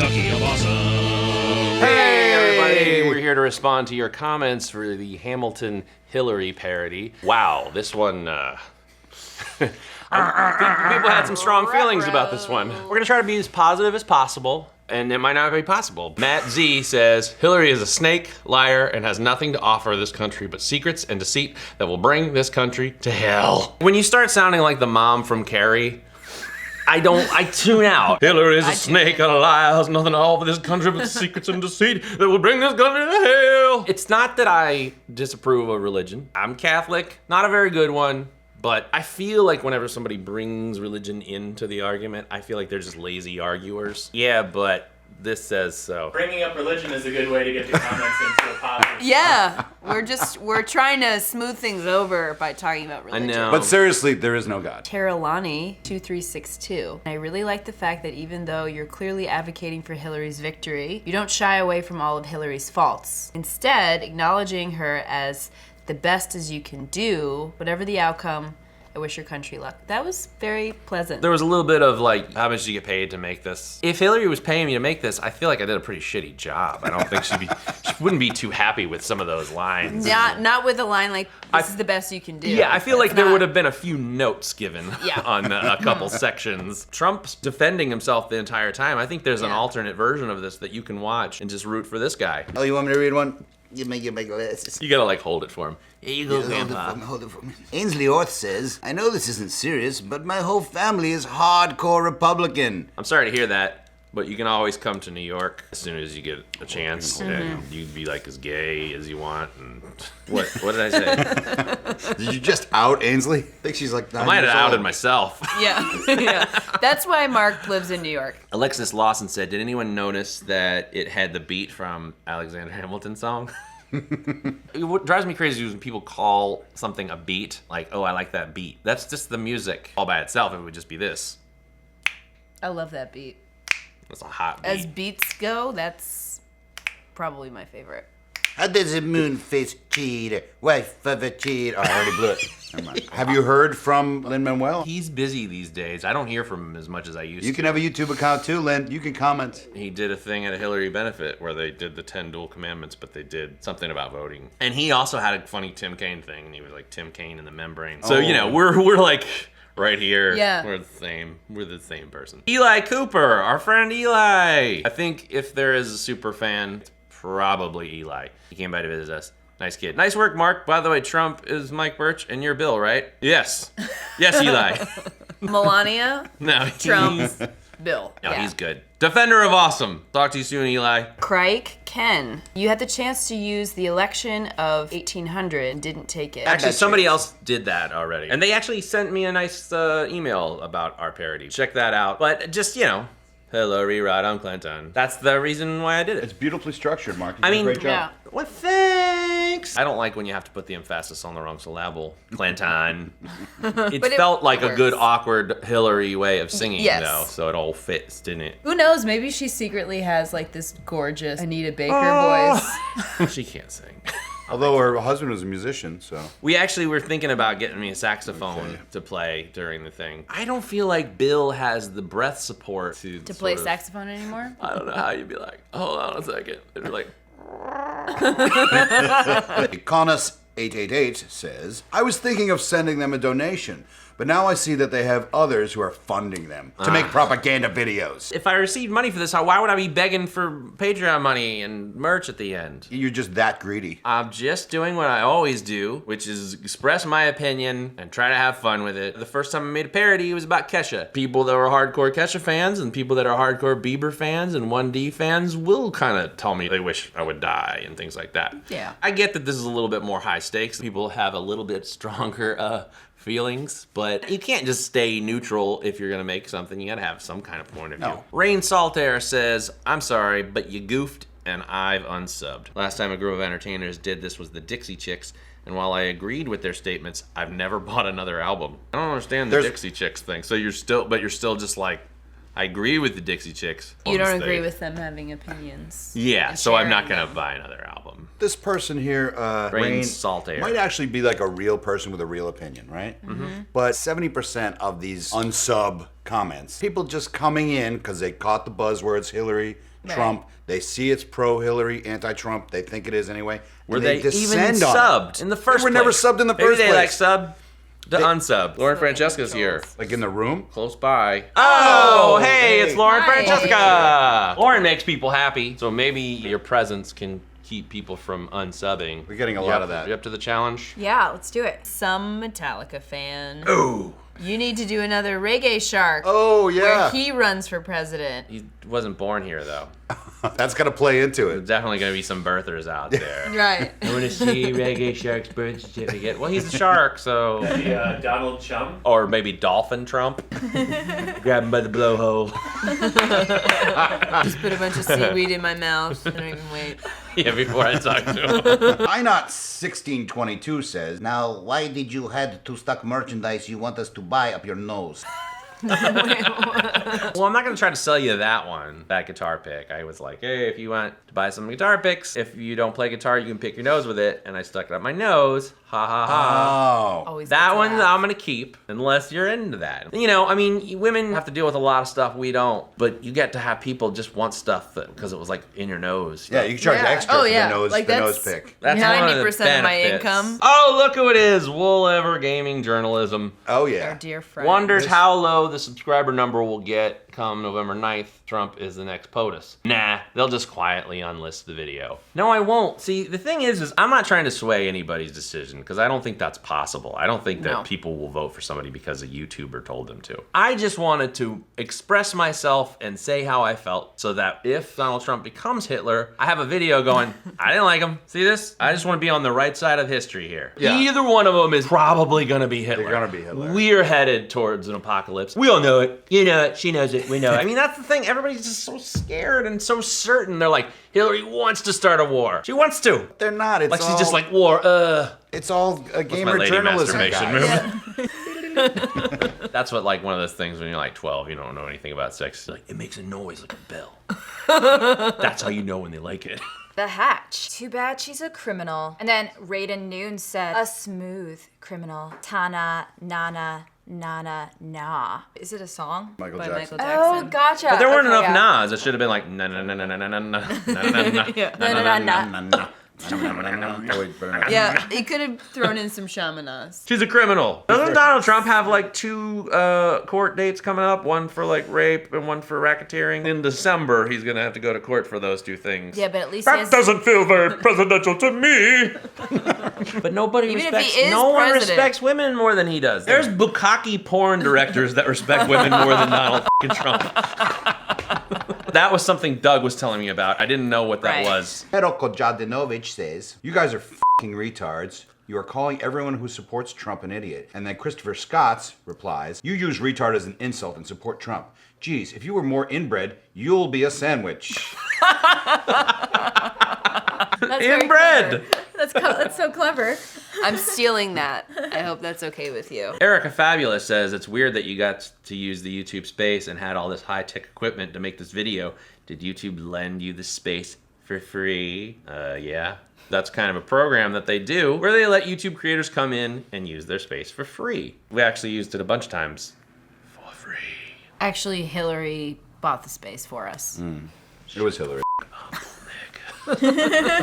Ducky of Awesome. Hey, everybody! We're here to respond to your comments for the Hamilton-Hillary parody. Wow, this one, I think people had some strong feelings about this one. We're gonna try to be as positive as possible, and it might not be possible. Matt Z says, Hillary is a snake, liar, and has nothing to offer this country but secrets and deceit that will bring this country to hell. When you start sounding like the mom from Carrie, I tune out. Hillary is a snake and a liar, has nothing to offer this country but secrets and deceit that will bring this country to hell. It's not that I disapprove of religion. I'm Catholic, not a very good one, but I feel like whenever somebody brings religion into the argument, I feel like they're just lazy arguers. Yeah, but this says so. Bringing up religion is a good way to get the comments into a positive. Yeah, we're trying to smooth things over by talking about religion. I know. But seriously, there is no God. Teralani2362. I really like the fact that even though you're clearly advocating for Hillary's victory, you don't shy away from all of Hillary's faults. Instead, acknowledging her as the best as you can do, whatever the outcome, I wish your country luck. That was very pleasant. There was a little bit of like, how much do you get paid to make this? If Hillary was paying me to make this, I feel like I did a pretty shitty job. I don't think she wouldn't be too happy with some of those lines. Not with a line like, this is the best you can do. Yeah, I feel like there would have been a few notes given Yeah. on a couple sections. Trump's defending himself the entire time. I think there's an alternate version of this that you can watch and just root for this guy. Oh, you want me to read one? You make a list. You gotta like hold it for him. Here you go, Hold Grandpa. it for me. Ainsley Orth says, I know this isn't serious, but my whole family is hardcore Republican. I'm sorry to hear that, but you can always come to New York as soon as you get a chance, and you'd be like as gay as you want. And what did I say? Did you just out Ainsley? I think she's like 9 I might have years outed old. myself. Yeah, yeah. That's why Mark lives in New York. Alexis Lawson said, did anyone notice that it had the beat from Alexander Hamilton's song? What drives me crazy is when people call something a beat, like, oh, I like that beat. That's just the music all by itself. It would just be this. I love that beat. That's a hot beat. As beats go, that's probably my favorite. How does a moon-faced cheater, wife of a cheater... Oh, I already blew it. Never mind. Have you heard from Lin-Manuel? He's busy these days. I don't hear from him as much as I used to. You can have a YouTube account too, Lin. You can comment. He did a thing at a Hillary benefit where they did the 10 dual commandments, but they did something about voting. And he also had a funny Tim Kaine thing, and he was like Tim Kaine in the membrane. So, you know, we're like right here. Yeah. We're the same. We're the same person. Eli Cooper, our friend Eli. I think if there is a super fan, it's probably Eli. He came by to visit us. Nice kid. Nice work, Mark. By the way, Trump is Mike Birch and you're Bill, right? Yes. Yes, Eli. Melania, No, Trump's Bill. No, Yeah. he's good. Defender of awesome. Talk to you soon, Eli. Crike Ken. You had the chance to use the election of 1800 and didn't take it. Actually, somebody else did that already. And they actually sent me a nice email about our parody. Check that out. But just, you know, Hillary Rodham Clinton. That's the reason why I did It's it. beautifully structured, Mark. You I did a mean, great job. Yeah. Well, thanks. I don't like when you have to put the emphasis on the wrong syllable. Clinton. It it felt like a works. good, awkward Hillary way of singing, Yes. though. So it all fits, didn't it? Who knows? Maybe she secretly has like this gorgeous Anita Baker voice. She can't sing. Although her husband was a musician, so... We actually were thinking about getting me a saxophone to play during the thing. I don't feel like Bill has the breath support to play sort of- saxophone anymore? I don't know how you'd be like, hold on a second. And you're like, Conus888 says, I was thinking of sending them a donation, but now I see that they have others who are funding them to make propaganda videos. if I received money for this, why would I be begging for Patreon money and merch at the end? You're just that greedy. I'm just doing what I always do, which is express my opinion and try to have fun with it. The first time I made a parody, it was about Kesha. People that were hardcore Kesha fans and people that are hardcore Bieber fans and 1D fans will kind of tell me they wish I would die and things like that. Yeah. I get that this is a little bit more high stakes. People have a little bit stronger feelings, but you can't just stay neutral if you're gonna make something. You gotta have some kind of point of view. No. Rain Saltaire says, I'm sorry, but you goofed and I've unsubbed. Last time a group of entertainers did this was the Dixie Chicks, and while I agreed with their statements, I've never bought another album. I don't understand the Dixie Chicks thing. So you're still just like, I agree with the Dixie Chicks. You don't agree with them having opinions. Yeah, and so I'm not sharing gonna buy another album. This person here, Rain Saltaire, might actually be like a real person with a real opinion, right? But 70% of these unsub comments, people just coming in because they caught the buzzwords Hillary, Trump. They see it's pro-Hillary, anti-Trump. They think it is anyway. Were and they even descend on it. subbed in the first place? They were never subbed in the Maybe first they place. like subbed to unsub. Lauren Francesca's here. Like in the room? Close by. Oh, hey, hey. it's Lauren Hi. Francesca. Lauren makes people happy, so maybe your presence can keep people from unsubbing. We're getting a You lot up- of that. You up to the challenge? Yeah, let's do it. Some Metallica fan. Ooh. You need to do another Reggae Shark. Oh, Where yeah. he runs for president. He wasn't born here, though. That's got to play into There's it. definitely going to be some birthers out there. Right. I want to see Reggae Shark's birth certificate. Well, he's a shark, so... The Donald Chum. Or maybe Dolphin Trump. Grab him by the blowhole. Just put a bunch of seaweed in my mouth. I don't even wait. Yeah, before I talk to him. INOT 1622 says, now why did you had to stock merchandise you want us to buy up your nose? Well, I'm not going to try to sell you that one, that guitar pick. I was like, hey, if you want to buy some guitar picks, if you don't play guitar, you can pick your nose with it. And I stuck it up my nose. Ha ha ha. Oh. Always That good to one laugh. I'm gonna keep, unless you're into that. You know, I mean, women have to deal with a lot of stuff we don't, but you get to have people just want stuff because it was like in your nose. Yeah, you can charge Yeah. extra Oh, for yeah. the nose, Like, the that's- nose pick. That's one of the 90% of my benefits. income. Oh, look who it is! Wool Ever Gaming Journalism. Oh, Our yeah. dear friend. Wonders how low the subscriber number will get come November 9th. Trump is the next POTUS. Nah, they'll just quietly unlist the video. No, I won't. See, the thing is I'm not trying to sway anybody's decision because I don't think that's possible. I don't think that No. people will vote for somebody because a YouTuber told them to. I just wanted to express myself and say how I felt so that if Donald Trump becomes Hitler, I have a video going, I didn't like him. See this? I just want to be on the right side of history here. Yeah. Either one of them is probably going to be Hitler. They're gonna be Hitler. We're headed towards an apocalypse. We all know it. You know it. She knows it. We know it. I mean, that's the thing. Everybody's just so scared and so certain. They're like, Hillary wants to start a war. She wants to. They're not. It's Like, all, she's just like, war, It's all a gamer lady journalism, masturbation guys. move. That's what, like, one of those things when you're like 12, you don't know anything about sex. It's like, it makes a noise like a bell. That's how you know when they like it. The Hatch. Too bad she's a criminal. And then Raiden Noon said, a smooth criminal. Tana, nana, nana, nah. Is it a song? Michael By Jackson. Michael Oh, Jackson. gotcha. But there weren't Okay, enough yeah. nas. It should have been like, na na na na na na na na na na na. Yeah. No, no, no, no. Oh, wait, better not. Yeah, he could have thrown in some shamanas. She's a criminal. Doesn't Donald Trump have like 2 court dates coming up? One for like rape and one for racketeering. In December, he's gonna have to go to court for those 2 things. Yeah, but at least he That has, doesn't feel very presidential to me. But nobody Even if respects. he is No one president. respects women more than he does. There's bukkake porn directors that respect women more than Donald fucking Trump. That was something Doug was telling me about. I didn't know what that Right. was. Pero Kojadinovich says, you guys are fucking retards. You are calling everyone who supports Trump an idiot. And then Christopher Scotts replies, you use retard as an insult and support Trump. Geez, if you were more inbred, you'll be a sandwich. That's very Inbred. clever. That's so clever. I'm stealing that. I hope that's okay with you. Erica Fabulous says it's weird that you got to use the YouTube space and had all this high-tech equipment to make this video. Did YouTube lend you the space for free? Yeah. That's kind of a program that they do where they let YouTube creators come in and use their space for free. We actually used it a bunch of times for free. Actually, Hillary bought the space for us. It was Hillary.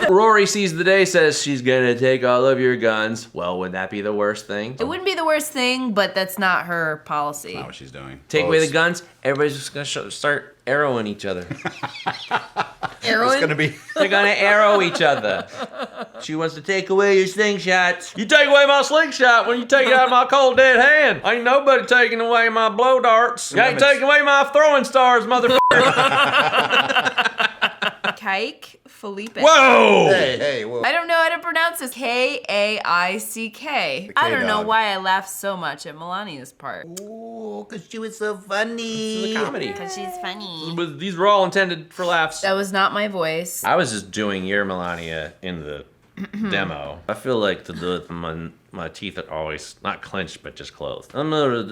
Rory Sees the Day says she's gonna take all of your guns. Well, would that be the worst thing? It wouldn't be the worst thing, but that's not her policy. Not what she's doing. Take Well, away the it's- guns, everybody's just gonna start arrowing each other. It's gonna be. They're gonna arrow each other. She wants to take away your slingshots. You take away my slingshot when you take it out of my cold dead hand. Ain't nobody taking away my blow darts. You ain't taking away my throwing stars, motherfucker. Kaick Felipe. Whoa! Hey, whoa. I don't know how to pronounce this. K-A-I-C-K. The I don't know K-dog. why I laughed so much at Melania's part. Ooh, because she was so funny. It's a comedy. Because she's funny. But these were all intended for laughs. That was not my voice. I was just doing your Melania in the demo. I feel like to do it, my teeth are always not clenched, but just closed. I'm not a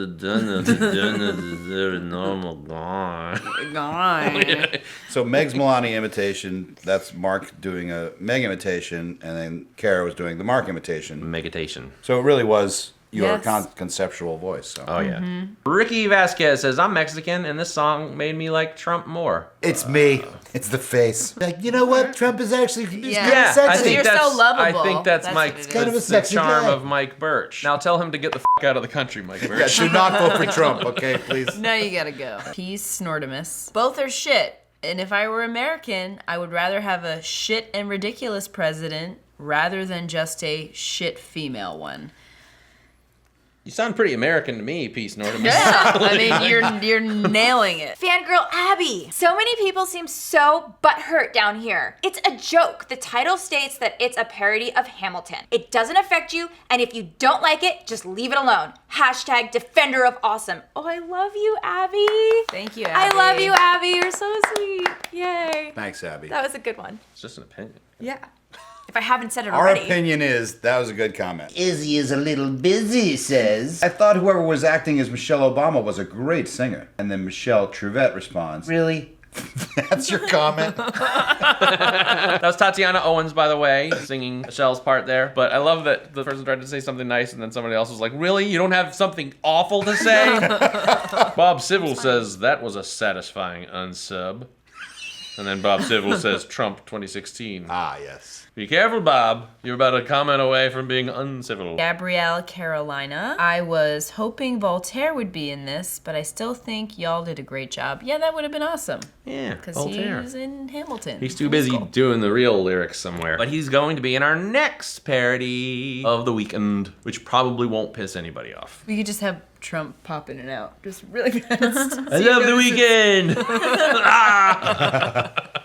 normal guy. God. So Meg's Melania imitation, that's Mark doing a Meg imitation, and then Kara was doing the Mark imitation. Megatation. So it really was your Yes. conceptual voice. So. Oh yeah. Ricky Vasquez says, I'm Mexican and this song made me like Trump more. It's me. It's the face. Like, you know what? Trump is actually Yeah. kind of sexy. I think You're that's, so lovable. I think that's That's Mike. what it is. Kind of a that's the sexy charm guy. of Mike Birch. Now tell him to get the out of the country, Mike Birch. Yeah, do not vote for Trump, okay, please. Now you gotta go. Peace, Snortimus. Both are shit. And if I were American, I would rather have a shit and ridiculous president rather than just a shit female one. You sound pretty American to me, Peace Nordimus. Yeah, I mean, you're nailing it. Fangirl Abby. So many people seem so butthurt down here. It's a joke. The title states that it's a parody of Hamilton. It doesn't affect you, and if you don't like it, just leave it alone. Hashtag defender of awesome. Oh, I love you, Abby. Thank you, Abby. I love you, Abby. You're so sweet. Yay. Thanks, Abby. That was a good one. It's just an opinion. Yeah. If I haven't said it Our already. opinion is that was a good comment. Izzy is a little busy, says. I thought whoever was acting as Michelle Obama was a great singer. And then Michelle Trevette responds, really? That's your comment? That was Tatiana Owens, by the way, singing Michelle's part there. But I love that the person tried to say something nice and then somebody else was like, really? You don't have something awful to say? Bob Civil says, that was a satisfying unsub. And then Bob Civil says, Trump 2016. Ah, yes. Be careful, Bob. You're about a comment away from being uncivil. Gabrielle Carolina. I was hoping Voltaire would be in this, but I still think y'all did a great job. Yeah, that would have been awesome. Yeah, Because Voltaire. he's in Hamilton. He's too busy doing the real lyrics somewhere. But he's going to be in our next parody of the weekend, which probably won't piss anybody off. We could just have Trump pop in and out, just really fast. I love the weekend!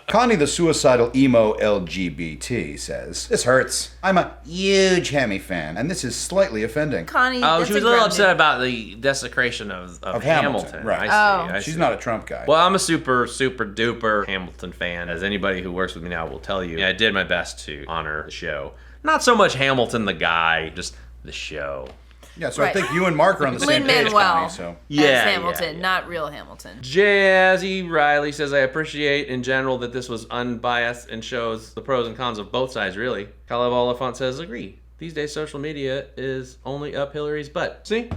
Connie the suicidal emo LGBT says, this hurts. I'm a huge Hemi fan, and this is slightly offending. Connie, Oh, that's she was a little grounded- upset about the desecration of Hamilton. right. I see. She's not a Trump guy. Well, I'm a super, super duper Hamilton fan. As anybody who works with me now will tell you, I did my best to honor the show. Not so much Hamilton the guy, just the show. Yeah, so Right. I think you and Mark are on the same page, Lin-Manuel. Connie, so. as Hamilton, not real Hamilton. Jazzy Riley says, I appreciate in general that this was unbiased and shows the pros and cons of both sides, really. Caleb Oliphant says, agree. These days, social media is only up Hillary's butt. See?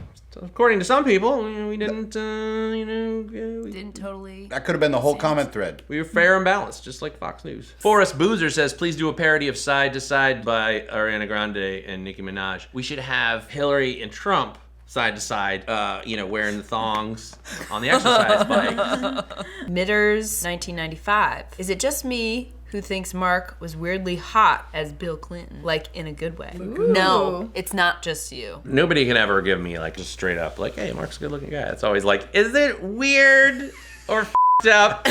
According to some people, we didn't, we Didn't totally. That could have been the whole comment thread. were fair and balanced, just like Fox News. Forrest Boozer says, please do a parody of Side to Side by Ariana Grande and Nicki Minaj. We should have Hillary and Trump side to side, wearing the thongs on the exercise bike. Mitters, 1995. Is it just me who thinks Mark was weirdly hot as Bill Clinton? Like, in a good way. No, it's not just you. Nobody can ever give me like just straight up like, hey, Mark's a good looking guy. It's always like, is it weird or f***ed up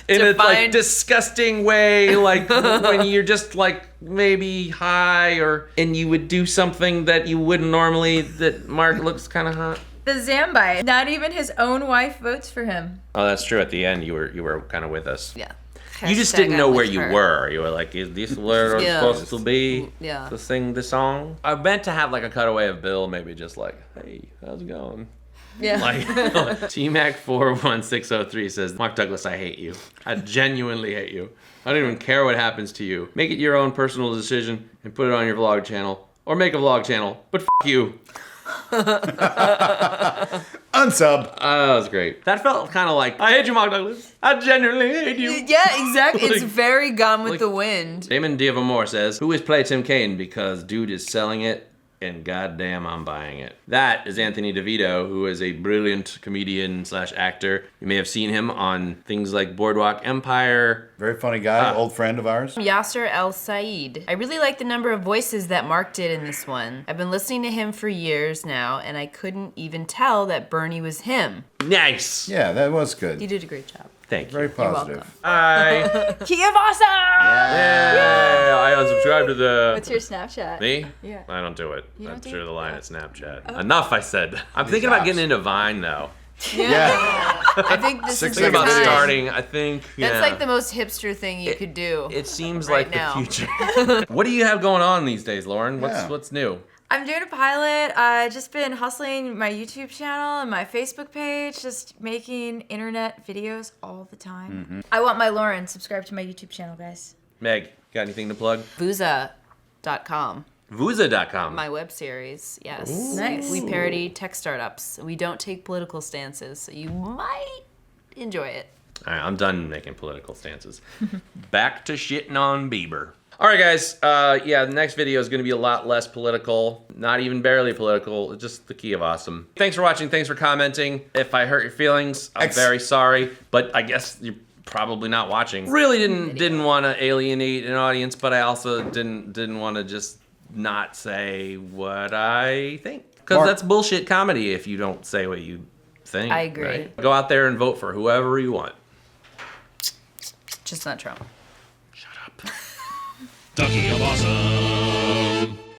in a like Define- disgusting way, like when you're just like maybe high and you would do something that you wouldn't normally, that Mark looks kind of hot. The Zambite. Not even his own wife votes for him. Oh, that's true. At the end, you were kind of with us. Yeah. You just Hashtag didn't know I'm where with you her. were. You were like, is this where I'm Yeah. supposed to be Yeah. to sing the song? I meant to have like a cutaway of Bill, maybe just like, hey, how's it going? Yeah. Like, T-Mac41603 says, Mark Douglas, I hate you. I genuinely hate you. I don't even care what happens to you. Make it your own personal decision and put it on your vlog channel. Or make a vlog channel. But f*** you. Unsub. Oh, that was great. That felt kind of like, I hate you, Mark Douglas. I genuinely hate you. Yeah, exactly. It's Like- very Gone with like- the Wind. Damon Diavamore says, who is play Tim Kaine? Because dude is selling it, and goddamn, I'm buying it. That is Anthony DeVito, who is a brilliant comedian / actor. You may have seen him on things like Boardwalk Empire. Very funny guy, old friend of ours. Yasser El Said. I really like the number of voices that Mark did in this one. I've been listening to him for years now, and I couldn't even tell that Bernie was him. Nice. Yeah, that was good. You did a great job. Thank you. Very positive. welcome. Hi. Kiev awesome! Yeah, I unsubscribed to the... What's your Snapchat? Me? Yeah. I don't do it. You don't I'm do sure it? the line at Snapchat. Enough, I said. I'm thinking about getting into Vine, though. Yeah. I think this is the Thinking about time. starting, I think. That's yeah. like the most hipster thing you could do. It seems right like now. the future. What do you have going on these days, Lauren? Yeah. What's new? I'm doing a pilot. I've just been hustling my YouTube channel and my Facebook page, just making internet videos all the time. I want my Lauren. Subscribe to my YouTube channel, guys. Meg, got anything to plug? Booza.com. Vuza.com. My web series, yes. Nice. We parody tech startups. We don't take political stances, so you might enjoy it. All right, I'm done making political stances. Back to shitting on Bieber. All right, guys. Yeah, the next video is going to be a lot less political. Not even barely political. Just the key of awesome. Thanks for watching. Thanks for commenting. If I hurt your feelings, I'm very sorry. But I guess you're probably not watching. Really didn't want to alienate an audience, but I also didn't want to just not say what I think. Because that's bullshit comedy if you don't say what you think. I agree. Right? Go out there and vote for whoever you want. Just not Trump. Shut up. Ducky of Awesome.